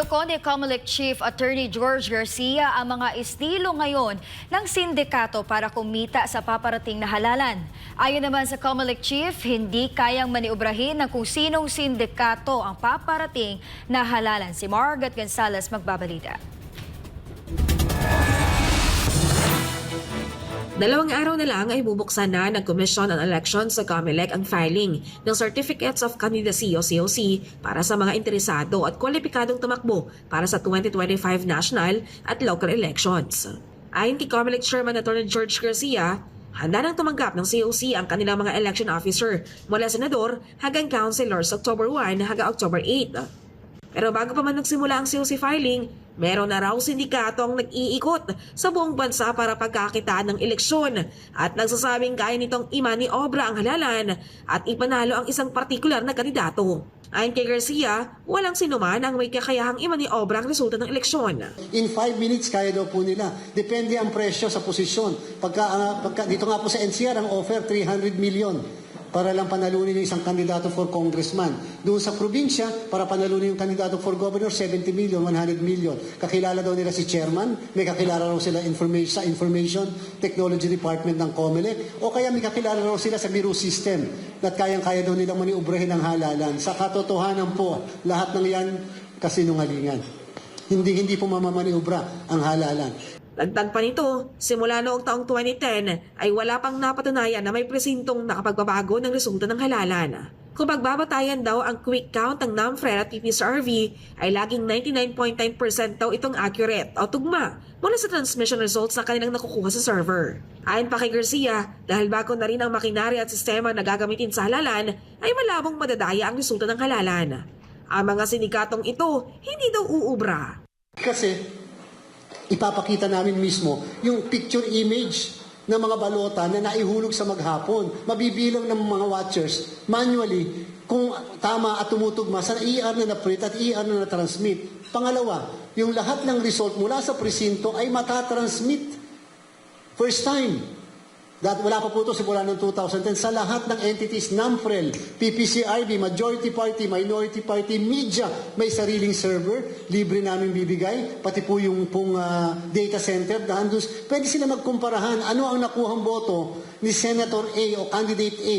Inuuliko ni Comelec Chief Attorney George Garcia ang mga estilo ngayon ng sindikato para kumita sa paparating na halalan. Ayon naman sa Comelec Chief, hindi kayang maniobrahin ng kung sinong sindikato ang paparating na halalan. Si Margaret Gonzalez magbabalita. 2 araw na lang ay bubuksan na ng Commission on Elections sa Comelec ang filing ng Certificates of Candidacy o COC para sa mga interesado at kwalipikadong tumakbo para sa 2025 national at local elections. Ayon kay Comelec Chairman Attorney George Garcia, handa nang tumanggap ng COC ang kanilang mga election officer mula senador hanggang councilors October 1 hanggang October 8. Pero bago pa man nagsimula ang COC filing, meron na raw sindikato ang nag-iikot sa buong bansa para pagkakitaan ng eleksyon at nagsasabing kaya nitong imaniobra ang halalan at ipanalo ang isang partikular na kandidato. Ayon kay Garcia, walang sinuman ang may kakayahang imaniobra ang resulta ng eleksyon. In 5 minutes kaya daw po nila. Depende ang presyo sa posisyon. Dito nga po sa NCR ang offer 300 million. Para lang panalunin yung isang kandidato for congressman. Doon sa probinsya, para panalunin yung kandidato for governor, 70 million, 100 million. Kakilala daw nila si chairman, may kakilala raw sila sa information technology department ng Comelec, o kaya may kakilala raw sila sa Biro system at kayang-kaya daw nilang maniubrahin ang halalan. Sa katotohanan po, lahat ng yan kasinungalingan. Hindi po mamamaniubra ang halalan. Dagdag pa nito, simula noong taong 2010 ay wala pang napatunayan na may presintong nakapagbabago ng resulta ng halalan. Kung pagbabatayan daw ang quick count ng NAMFREL at PPSRV ay laging 99.9% daw itong accurate o tugma mula sa transmission results na kanilang nakukuha sa server. Ayon pa kay Garcia, dahil bago na rin ang makinarya at sistema na gagamitin sa halalan, ay malabong madadaya ang resulta ng halalan. Ang mga sindikatong ito hindi daw uubra. Kasi ipapakita namin mismo yung picture image ng mga balota na naihulog sa maghapon. Mabibilang ng mga watchers manually kung tama at tumutugma sa ER na na-print at ER na na-transmit. Pangalawa, yung lahat ng result mula sa presinto ay matatransmit. First time. Wala pa po ito simula ng 2010 sa lahat ng entities, NAMFREL, PPCRB, Majority Party, Minority Party, Media, may sariling server, libre namin bibigay, pati po yung data center, pwede sila magkumparahan ano ang nakuhang boto ni Senator A o Candidate A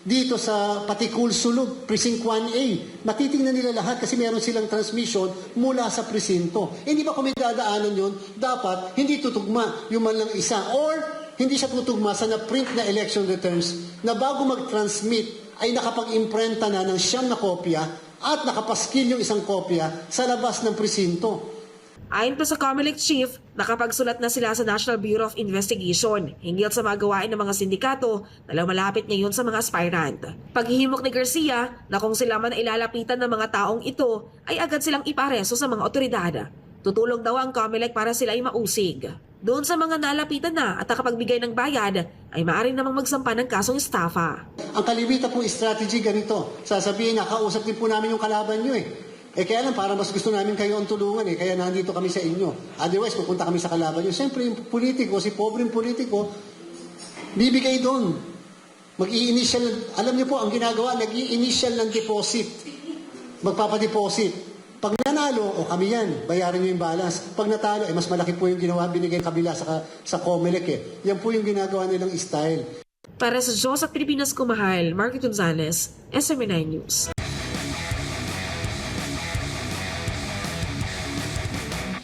dito sa Patikul Sulug, Precinct 1A. Matitingnan nila lahat kasi meron silang transmission mula sa presinto. Hindi ba kung may dadaanan yun, dapat hindi tutugma yung man lang isa or hindi siya tutugma sa na-print na election returns na bago mag-transmit ay nakapag-imprenta na ng 9 na kopya at nakapaskil yung isang kopya sa labas ng presinto. Ayon pa sa Comelec Chief, nakapagsulat na sila sa National Bureau of Investigation hinggil sa magawain ng mga sindikato na lumalapit ngayon sa mga aspirant. Paghihimok ni Garcia na kung sila man ilalapitan ng mga taong ito ay agad silang ipareso sa mga otoridad. Tutulong daw ang Comelec para sila ay mausig. Doon sa mga nalapitan na at nakapagbigay ng bayad, ay maaari namang magsampa ng kasong estafa. Ang kalimitan po strategy ganito. Sasabihin na, kausap din po namin yung kalaban nyo eh. Kaya lang, para mas gusto namin kayo ang tulungan eh. Kaya nandito kami sa inyo. Otherwise, pupunta kami sa kalaban nyo. Siyempre, yung politiko, si pobreng politiko, bibigay doon. Mag-i-initial, alam nyo po, ang ginagawa, nag-i-initial ng deposit. Magpapadeposit. Pag nanalo, kami yan, bayaran nyo yung balance. Pag natalo, mas malaki po yung ginawa, binigay kabila sa Comelec eh. Yan po yung ginagawa nilang style. Para sa Diyos at Pilipinas Kumahal, Margaret Gonzalez, SMNI News.